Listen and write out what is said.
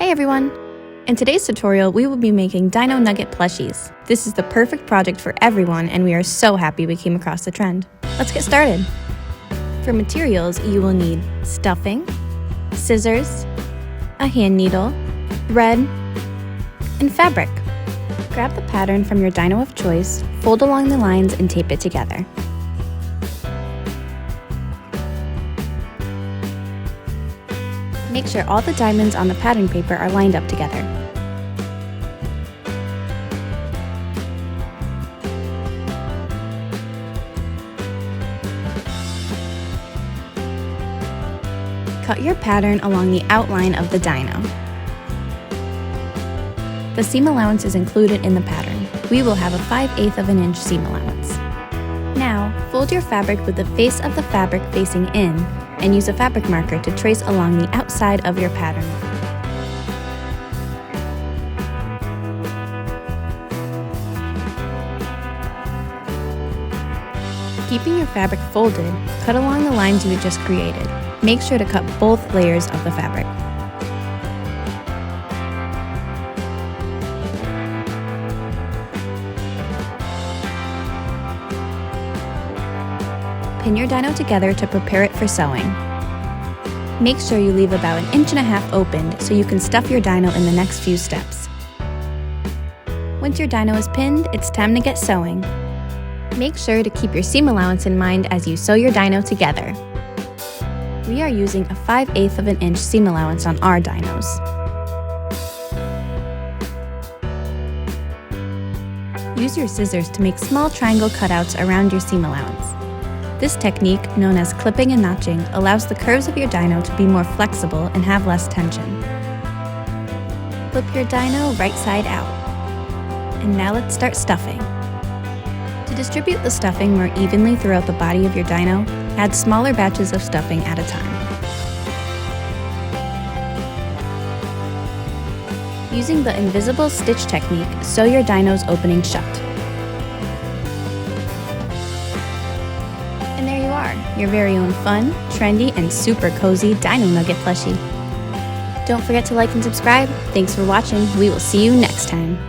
Hey everyone! In today's tutorial, we will be making Dino Nugget plushies. This is the perfect project for everyone, and we are so happy we came across the trend. Let's get started. For materials, you will need stuffing, scissors, a hand needle, thread, and fabric. Grab the pattern from your dino of choice, fold along the lines, and tape it together. Make sure all the diamonds on the pattern paper are lined up together. Cut your pattern along the outline of the dino. The seam allowance is included in the pattern. We will have a 5/8 of an inch seam allowance. Now, fold your fabric with the face of the fabric facing in and use a fabric marker to trace along the outside of your pattern. Keeping your fabric folded, cut along the lines you had just created. Make sure to cut both layers of the fabric. Pin your dino together to prepare it for sewing. Make sure you leave about 1.5 inches opened so you can stuff your dino in the next few steps. Once your dino is pinned, it's time to get sewing. Make sure to keep your seam allowance in mind as you sew your dino together. We are using a 5/8 of an inch seam allowance on our dinos. Use your scissors to make small triangle cutouts around your seam allowance. This technique, known as clipping and notching, allows the curves of your dino to be more flexible and have less tension. Flip your dino right side out. And now let's start stuffing. To distribute the stuffing more evenly throughout the body of your dino, add smaller batches of stuffing at a time. Using the invisible stitch technique, sew your dino's opening shut. And there you are, your very own fun, trendy, and super cozy Dino Nugget plushie. Don't forget to like and subscribe. Thanks for watching. We will see you next time.